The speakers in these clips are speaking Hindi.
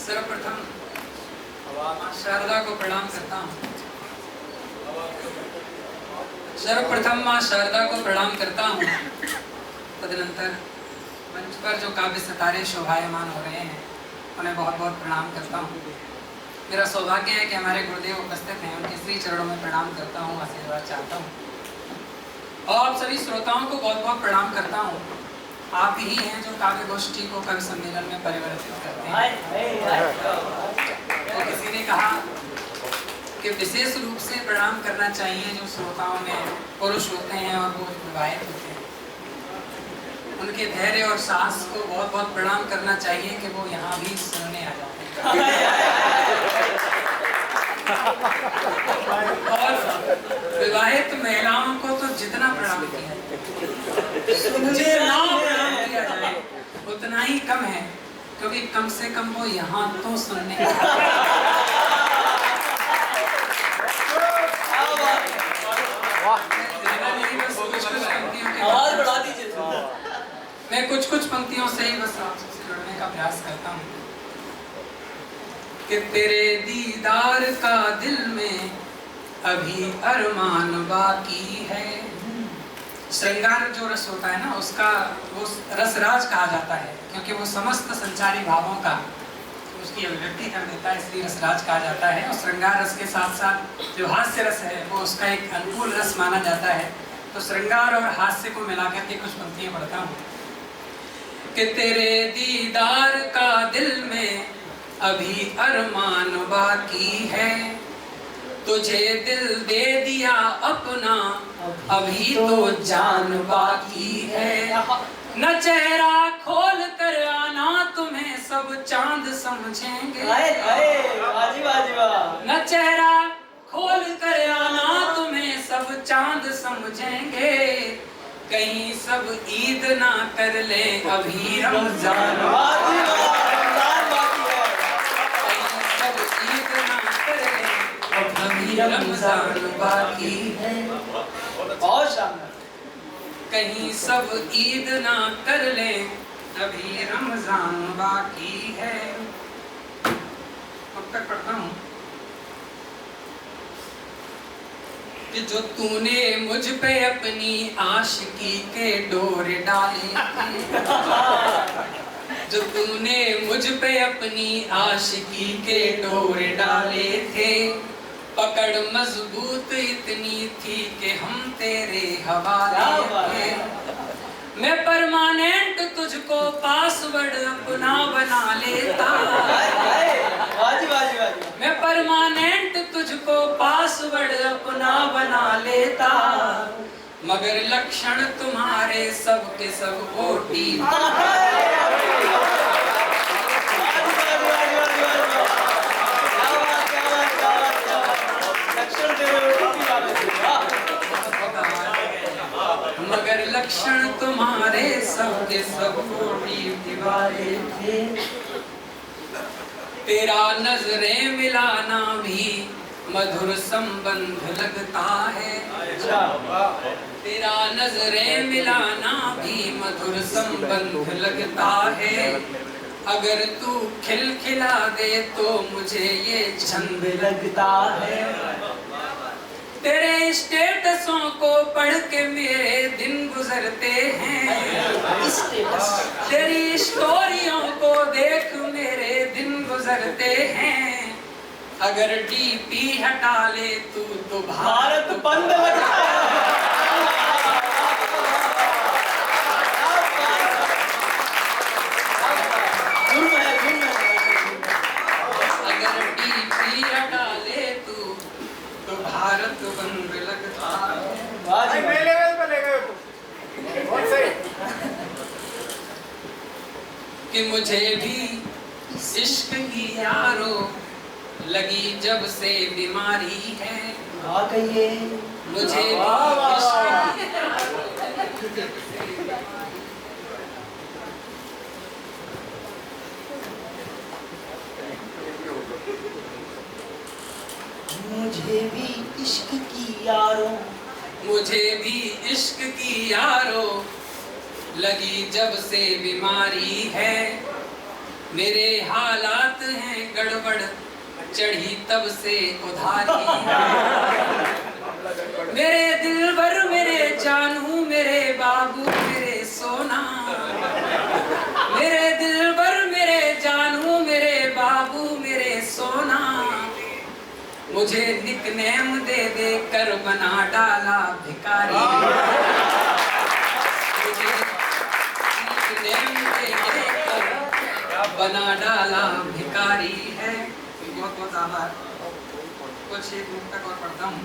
सर्वप्रथम मां शारदा को प्रणाम करता हूँ। सर्वप्रथम मां शारदा को प्रणाम करता हूँ। तदनंतर मंच पर जो काव्य सितारे शोभायमान हो रहे हैं उन्हें बहुत बहुत प्रणाम करता हूँ। मेरा सौभाग्य है कि हमारे गुरुदेव उपस्थित हैं, उनके श्री चरणों में प्रणाम करता हूँ, आशीर्वाद चाहता हूँ और आप सभी श्रोताओं को बहुत बहुत प्रणाम करता हूँ। आप ही हैं जो काव्य गोष्ठी को कवि सम्मेलन में परिवर्तित करते हैं। तो किसी ने कहा कि विशेष रूप से प्रणाम करना चाहिए जो श्रोताओं में पुरुष होते हैं और वो विवाहित होते हैं। उनके धैर्य और साहस को बहुत बहुत प्रणाम करना चाहिए कि वो यहाँ भी सुनने आ जाते हैं। और विवाहित महिलाओं को तो जितना प्रणाम किया जाए उतना ही कम है, क्योंकि कम से कम वो यहाँ तो सुनने मैं कुछ पंक्तियों से ही बस आपसे जुड़ने का प्रयास करता हूँ कि तेरे दीदार का दिल में अभी अरमान बाकी है। श्रृंगार जो रस होता है ना, उसका वो रसराज कहा जाता है, क्योंकि वो समस्त संचारी भावों का उसकी अभिव्यक्ति कर देता है, इसलिए रसराज कहा जाता है। और श्रृंगार रस के साथ साथ जो हास्य रस है वो उसका एक अनुकूल रस माना जाता है। तो श्रृंगार और हास्य को मिलाकर के कुछ पंक्तियां पढ़ता हूँ कि तेरे दीदार का दिल में अभी अरमान बाकी है, तुझे दिल दे दिया अपना अभी तो जान बाकी है। न चेहरा खोल कर आना तुम्हें सब चांद समझेंगे, न चेहरा खोल कर आना तुम्हें सब चांद समझेंगे। कहीं सब ईद ना कर ले अभी रमजान बाकी है, कहीं सब ईद ना कर ले अभी रमजान बाकी है। बहुत शानदार। कहीं सब ईद ना कर ले अभी रमजान बाकी है। अब तक पढ़ता हूँ कि जो तूने मुझ पे अपनी आशिकी के डोर डाले थे, जो तूने मुझ पे अपनी आशिकी के डोर डाले थे, पकड़ मजबूत इतनी थी कि हम तेरे हवाले थे। मैं परमानेंट तुझको पासवर्ड अपना बना लेता, मैं परमानेंट तुझको पासवर्ड अपना बना लेता, मगर लक्षण तुम्हारे सब के सब OTP। मगर लक्षण तुम्हारे सब के सब OTP वाले थे। तेरा नजरें मिलाना भी मधुर संबंध लगता है, तेरा नजरें मिलाना भी मधुर संबंध लगता है। अगर तू खिलखिला दे तो मुझे ये छंद लगता है। तेरे स्टेटसों को पढ़ के मेरे दिन गुजरते हैं, तेरी स्टोरियों को देख मेरे दिन गुजरते हैं। अगर DP हटा ले तू तो भारत बंद लगता है। अगर DP हटा ले तू तो भारत बंद लगता है। नए लेवल पे ले गए बहुत सही। कि मुझे भी इश्क की यारो लगी जब से बीमारी है, मुझे भी इश्क मुझे भी इश्क की यारो, मुझे भी इश्क की यारो लगी जब से बीमारी है। मेरे हालात हैं गड़बड़, चढ़ी तब से उधारी। मेरे दिलबर मेरे जानू मेरे बाबू मेरे सोना, मेरे दिलबर मेरे जानू मेरे बाबू मेरे सोना, मुझे निकनेम दे दे कर बना डाला भिखारी। मुझे निकनेम दे दे कर बना डाला भिखारी है। बहुत बहुत आभार। कुछ एक मिनट तक और पढ़ता हूँ।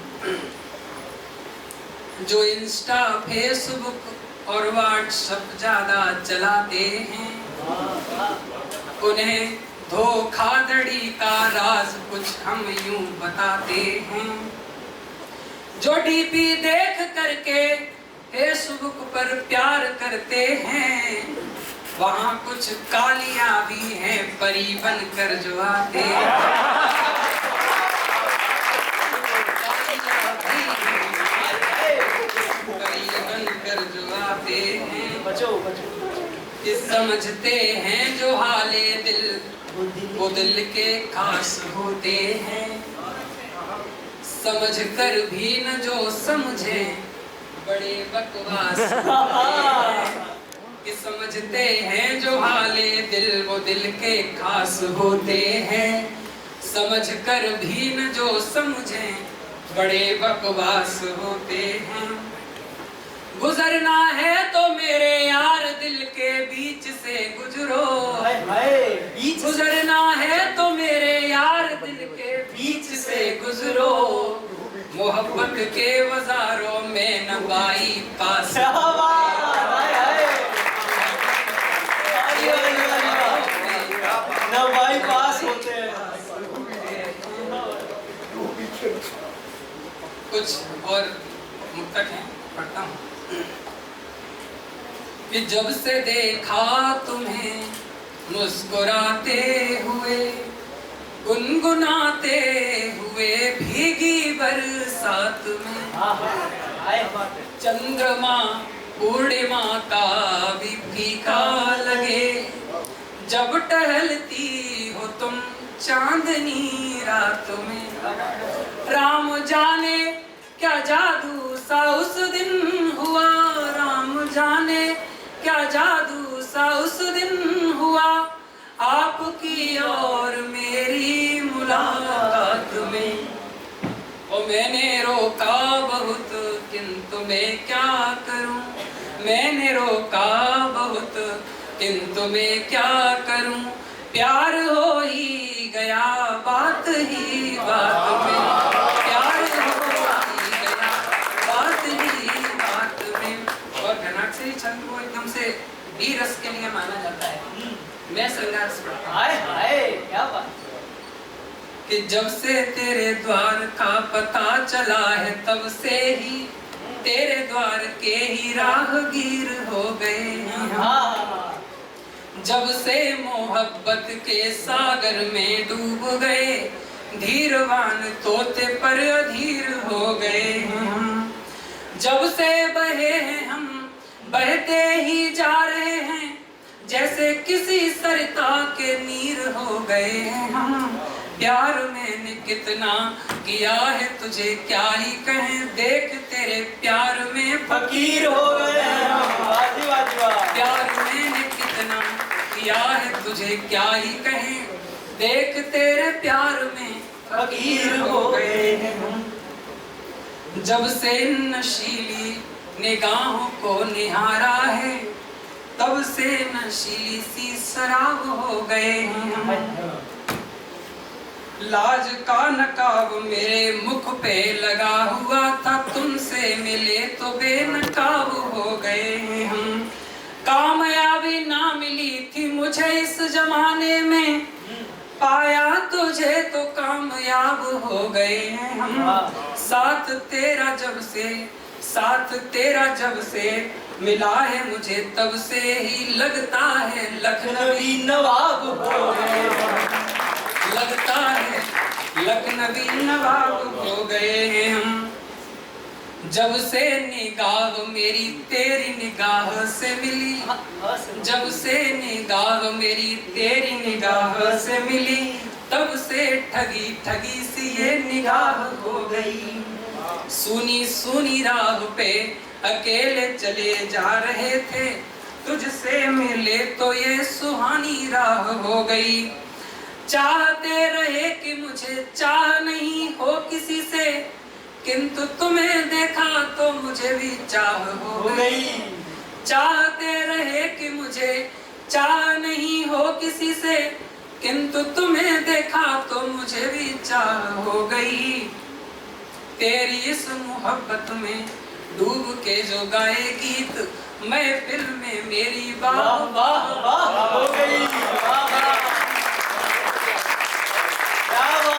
जो इंस्टा फेसबुक और व्हाट्सएप ज्यादा चलाते हैं, उन्हें धोखाधड़ी का राज कुछ हम यूं बताते हैं। जो डीपी देख करके फेसबुक पर प्यार करते हैं, वहाँ कुछ कालियां भी हैं परी बन कर जो आते हैं। कि समझते हैं जो हाले दिल, वो दिल के खास होते हैं। समझ कर भी न जो समझे, बड़े बकवास होते हैं। कि समझते हैं जो हाले दिल, वो दिल के खास होते हैं। समझ कर भी न जो समझे, बड़े बकवास होते हैं। गुजरना है तो मेरे यार दिल के बीच से गुजरो, गुजरना है तो मेरे यार दिल के बीच से गुजरो। मोहब्बत के बाजारों में न बाई पास, न बाई पास होते हैं। कुछ और मुक्तक हैं, पढ़ता हूँ। कि जब से देखा तुम्हें मुस्कुराते हुए, गुनगुनाते हुए भीगी बरसात में, चंद्रमा पूर्णिमा का भी फीका लगे। जब टहलती हो तुम चांदनी रात में, राम जाने क्या जादू सा उस दिन हुआ, राम जाने क्या जादू सा उस दिन हुआ। आपकी और मेरी मुलाकात में, ओ मैंने रोका बहुत किंतु मैं क्या करूं, मैंने रोका बहुत किंतु मैं क्या करूं। प्यार हो ही गया बात ही बात में, प्यार हो ही गया बात ही बात में। और घनाक्षरी छंद को एकदम से डी रस के लिए माना जाता है। मैं श्रृंगार रस पढ़ता हूं। हाय हाय क्या बात। कि जब से तेरे द्वार का पता चला है, तब से ही तेरे द्वार के ही राहगीर हो गए हैं। जब से मोहब्बत के सागर में डूब गए, धीरवान तोते पर अधीर हो गए हैं। जब से बहे हैं हम बहते ही जा रहे हैं, जैसे किसी सरिता के नीर हो गए हैं हम। प्यार मैंने कितना किया है तुझे क्या ही कहें, देख तेरे प्यार में फकीर हो गए हम। वाजी वाजी वाह। प्यार मैंने कितना किया है तुझे क्या ही कहें, देख तेरे प्यार में फकीर हो गए हैं हम। जब से नशीली निगाहों को निहारा है, तब से नशीली सी शराब हो गए हैं हम। लाज का नकाब मेरे मुख पे लगा हुआ था, तुमसे मिले तो बेनकाब हो गए हैं हम। कामयाबी ना मिली थी मुझे इस जमाने में, पाया तुझे तो कामयाब हो गए हैं हम। साथ तेरा जब से मिला है मुझे, तब से ही लगता है लखनवी नवाब हो गए। लगता है लखनवी नवाब हो गए हैं हम। जब से निगाह मेरी तेरी निगाह से मिली, जब से निगाह मेरी तेरी निगाह से मिली, तब से ठगी ठगी सी ये निगाह हो गई। सुनी सुनी राह पे अकेले चले जा रहे थे, तुझसे मिले तो ये सुहानी राह हो गई। चाहते रहे कि मुझे चाह नहीं हो किसी से, किंतु तुम्हें देखा तो मुझे भी चाह हो गई। चाहते रहे कि मुझे चाह नहीं हो किसी से, किंतु तुम्हें देखा तो मुझे भी चाह हो गई। तेरी इस मोहब्बत में डूब के जो गाए गीत, महफिल में मेरी वाह वाह वाह हो गई।